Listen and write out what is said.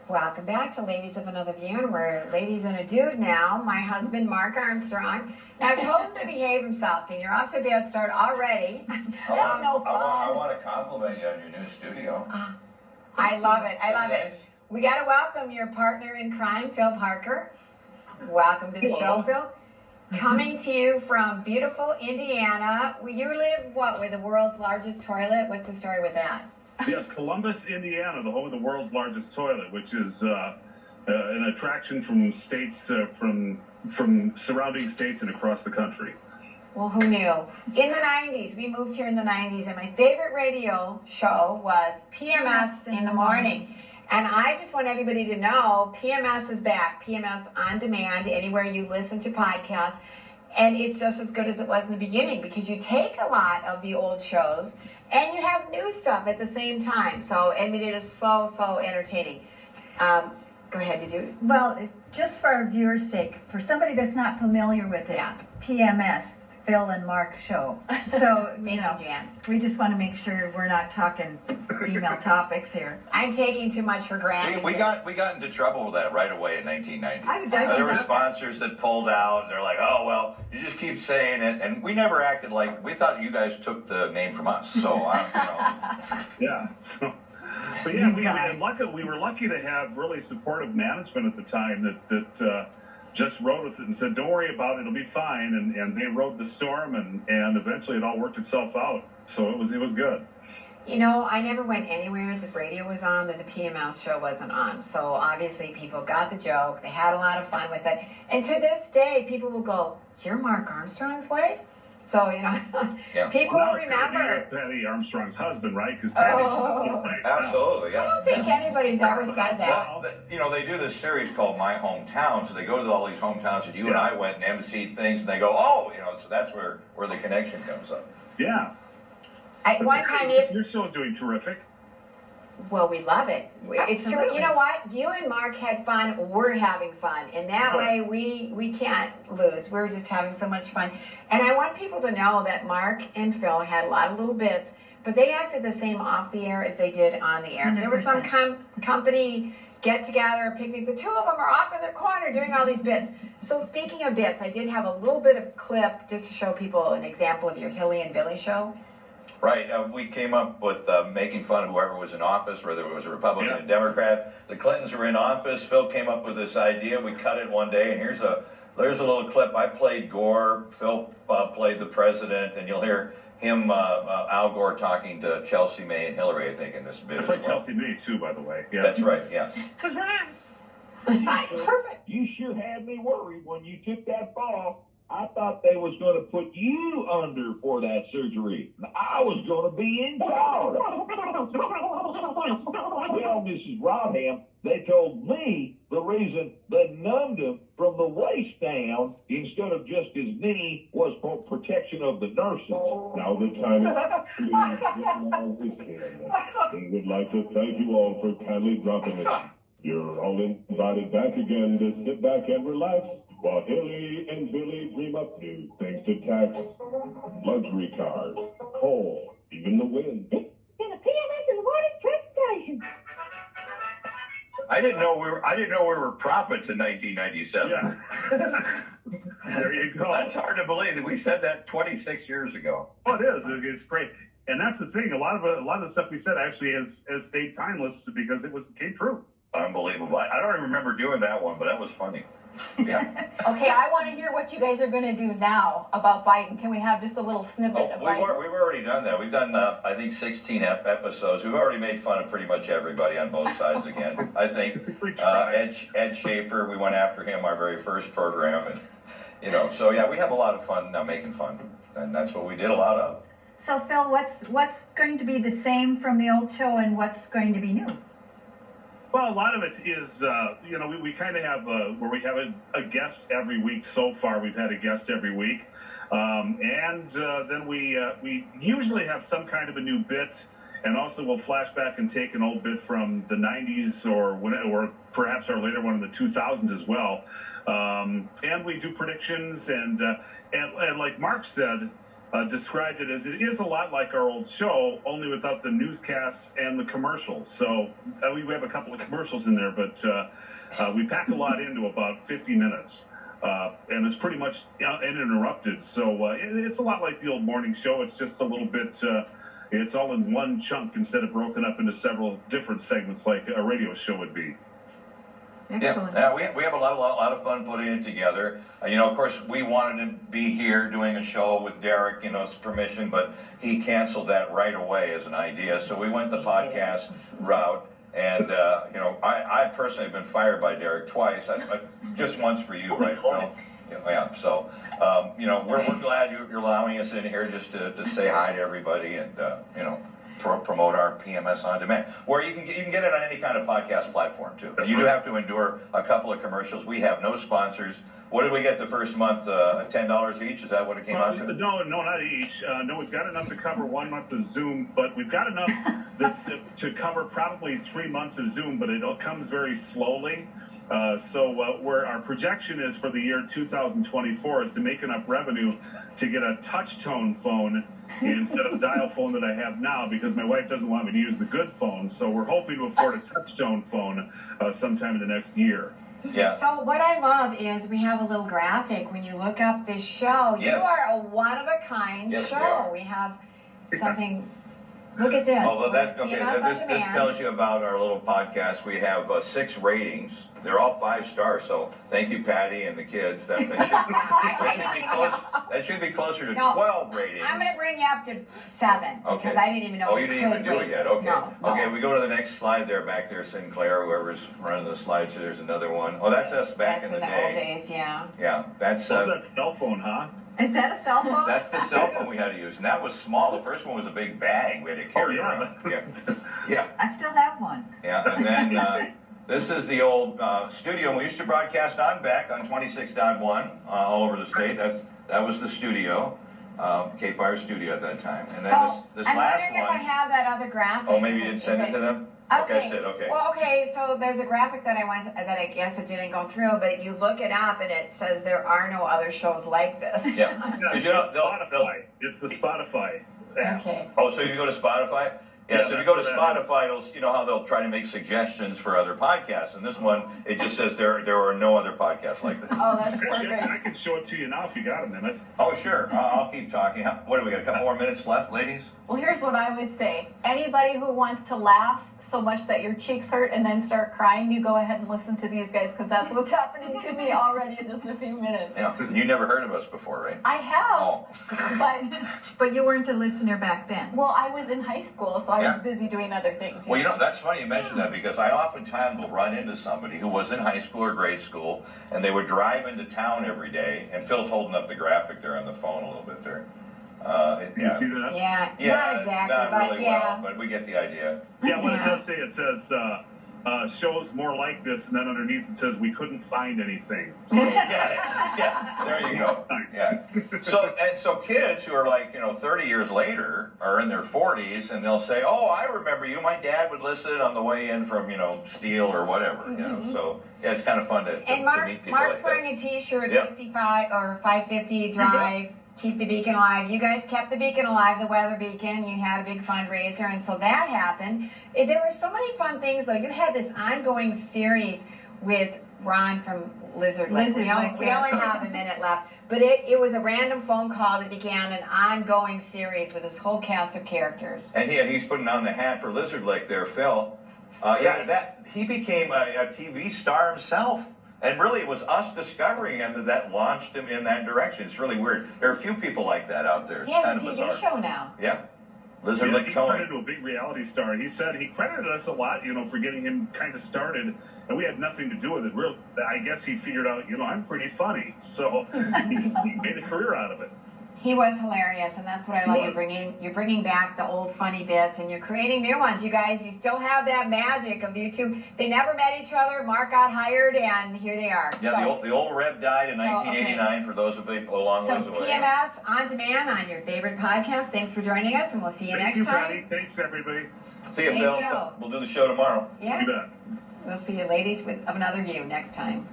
Welcome back to Ladies of Another View, and we're ladies and a dude now. My husband, Mark Armstrong. Now, I've told him to behave himself, and you're off to a bad start already. That's no fun. I want to compliment you on your new studio. I love it. I love it. We got to welcome your partner in crime, Phil Parker. Welcome to the show, Phil. Coming to you from beautiful Indiana. You live, with the world's largest toilet? What's the story with that? Yes, Columbus, Indiana, the home of the world's largest toilet, which is an attraction from states, from surrounding states and across the country. Well, who knew? In the 90s, we moved here in the 90s, and my favorite radio show was PMS in the morning. And I just want everybody to know, PMS is back. PMS on demand, anywhere you listen to podcasts. And it's just as good as it was in the beginning, because you take a lot of the old shows and you have new stuff at the same time. So, I mean, it is so entertaining. Go ahead, did you? Well, just for our viewers' sake, for somebody that's not familiar with it, PMS, Phil and Mark show. So, Jan. We just want to make sure we're not talking female topics here. I'm taking too much for granted. We got into trouble with that right away in 1990. There were sponsors that pulled out. And they're like, oh, well, you just keep saying it. And we never acted like, we thought you guys took the name from us. So, Yeah. So, but yeah, we were lucky to have really supportive management at the time that just rode with it and said, don't worry about it, it'll be fine. And they rode the storm, and eventually it all worked itself out. So it was good. I never went anywhere the radio was on that the PMS show wasn't on. So obviously people got the joke. They had a lot of fun with it. And to this day, people will go, you're Mark Armstrong's wife? So, people remember. Patty Armstrong's husband, right? Absolutely, yeah. I don't think anybody's ever said that. Well, they do this series called My Hometown, so they go to all these hometowns that you and I went and emceed things, and they go, so that's where the connection comes up. Yeah. One time, your show's doing terrific. Well, we love it. It's true. You know what? You and Mark had fun. We're having fun. And that way, we can't lose. We're just having so much fun. And I want people to know that Mark and Phil had a lot of little bits, but they acted the same off the air as they did on the air. 100%. There was some company get-together, picnic. The two of them are off in their corner doing all these bits. So speaking of bits, I did have a little bit of clip just to show people an example of your Hilly and Billy show. Right. We came up with making fun of whoever was in office, whether it was a Republican or Democrat. The Clintons were in office. Phil came up with this idea. We cut it one day, and there's a little clip. I played Gore. Phil played the president, and you'll hear him, Al Gore, talking to Chelsea May and Hillary, I think, in this bit. I played Chelsea May, too, by the way. Yeah. That's right, yeah. Perfect. You sure had me worried when you took that fall. I thought they was going to put you under for that surgery. I was going to be in charge. Well, Mrs. Rodham, they told me the reason they numbed him from the waist down instead of just his knee was for protection of the nurses. Now the time is we would like to thank you all for kindly dropping it. You're all invited back again to sit back and relax while Hilly and Billy dream up new things to tax, luxury cars, coal, even the wind. In a PMS in the morning transportation. I didn't know we were prophets in 1997. Yeah. There you go. That's hard to believe that we said that 26 years ago. Oh, it is. It's great. And that's the thing. A lot of the stuff we said actually has stayed timeless because it came true. Unbelievable. I don't even remember doing that one, but that was funny. Yeah. Okay, I want to hear what you guys are going to do now about Biden. Can we have just a little snippet of Biden? We've already done that. We've done, I think, 16 episodes. We've already made fun of pretty much everybody on both sides again. I think Ed Schaefer, we went after him our very first program. And, so yeah, we have a lot of fun now making fun. And that's what we did a lot of. So, Phil, what's going to be the same from the old show and what's going to be new? Well, a lot of it is, we kind of have where we have a guest every week. So far, we've had a guest every week. And then we usually have some kind of a new bit. And also we'll flash back and take an old bit from the 90s or perhaps our later one in the 2000s as well. And we do predictions. And like Mark said, described it as it is a lot like our old show, only without the newscasts and the commercials. So we have a couple of commercials in there, but we pack a lot into about 50 minutes. And it's pretty much uninterrupted. So it's a lot like the old morning show. It's just a little bit, it's all in one chunk instead of broken up into several different segments like a radio show would be. Excellent. Yeah, we have a lot of fun putting it together. Of course, we wanted to be here doing a show with Derek, his permission, but he canceled that right away as an idea. So we went the podcast route. And, I personally have been fired by Derek twice, just once for you, right, Phil? Yeah, so, we're glad you're allowing us in here just to say hi to everybody and, promote our PMS on demand, where you can get it on any kind of podcast platform too. You do have to endure a couple of commercials. We have no sponsors. What did we get the first month? $10 each? Is that what it came out to? No, not each. No, we've got enough to cover 1 month of Zoom, but we've got enough that's to cover probably 3 months of Zoom, but it comes very slowly. So where our projection is for the year 2024 is to make enough revenue to get a touch tone phone instead of the dial phone that I have now, because my wife doesn't want me to use the good phone. So we're hoping to afford a touch tone phone sometime in the next year. Yeah. So what I love is we have a little graphic. When you look up this show, Yes. you are a one-of-a-kind Yes, we show. are. We have something. Look at this. Oh, well, that's okay. PMS on This demand. tells you about our little podcast. We have 6 ratings. They're all 5 stars. So thank you, Patty, and the kids. That should be closer to 12 ratings. I'm going to bring you up to 7 Okay. because I didn't even know Oh, we you didn't could even do rate it yet. this. Okay. No. Okay, we go to the next slide there, back there, Sinclair, whoever's running the slides. There's another one. Oh, that's us back That's in the old day. days, yeah. Yeah, that's That cell phone, huh? Is that a cell phone? that's the cell phone we had to use, and that was small. The first one was a big bag we had to carry around. Yeah. I still have one. Yeah, and then this is the old studio. We used to broadcast on BEK on 26.1 all over the state. That was the studio, K-Fire studio at that time. And then So this I'm last wondering if I one. have that other graphic. Oh, maybe you didn't send it to them? Okay. That's it, okay. Well, okay, so there's a graphic that I guess it didn't go through, but you look it up and it says there are no other shows like this. Yeah. Because Spotify. It's the Spotify app. Okay. Oh, so you go to Spotify? Yeah, so if you go to Spotify, you know how they'll try to make suggestions for other podcasts. And this one, it just says there are no other podcasts like this. Oh, that's Actually, I perfect. can show it to you now if you got a minute. Oh, sure. I'll keep talking. What do we got? A couple more minutes left, ladies? Well, here's what I would say. Anybody who wants to laugh so much that your cheeks hurt and then start crying, you go ahead and listen to these guys, because that's what's happening to me already in just a few minutes. Yeah. You never heard of us before, right? I have, Oh. but, But you weren't a listener back then. well, I was in high school, so I Yeah. was busy doing other things. Well, that's funny you mentioned that, because I oftentimes will run into somebody who was in high school or grade school, and they would drive into town every day, and Phil's holding up the graphic there on the phone a little bit there. You see that? Yeah, Yeah, not exactly, not but really yeah. well, but we get the idea. Yeah, what it Yeah. does say, it says shows more like this, and then underneath it says we couldn't find anything. So, Yeah, there you go. Yeah. So kids who are like, 30 years later are in their 40s, and they'll say, "Oh, I remember you. My dad would listen on the way in from, Steel or whatever." So yeah, it's kind of fun to And meet people Mark's like wearing a T-shirt, Yep. 55 or 550 drive. Keep the beacon alive. You guys kept the beacon alive, the weather beacon. You had a big fundraiser, and so that happened. There were so many fun things, though. You had this ongoing series with Ron from Lizard Lake. Lizard We only Lake, yes. have a minute left, but it was a random phone call that began an ongoing series with this whole cast of characters. And he's putting on the hat for Lizard Lake there, Phil. He became a TV star himself. And really, it was us discovering him that launched him in that direction. It's really weird. There are a few people like that out there. It's He has kind a of TV bizarre. show now. Yeah. Lizard Yeah, Lake he Tony. turned into a big reality star. He said he credited us a lot, for getting him kind of started, and we had nothing to do with it. I guess he figured out, I'm pretty funny, so he made a career out of it. He was hilarious, and that's what I love. You're bringing back the old funny bits, and you're creating new ones. You guys, you still have that magic of you two. They never met each other. Mark got hired, and here they are. Yeah, the old Rev died in 1989. For those of you a long ways away. PMS on demand on your favorite podcast. Thanks for joining us, and we'll see you next time. Patty. Thanks, everybody. See you, Thank Phil. you. We'll do the show tomorrow. Yeah, You bet. we'll see you, ladies, with another view next time.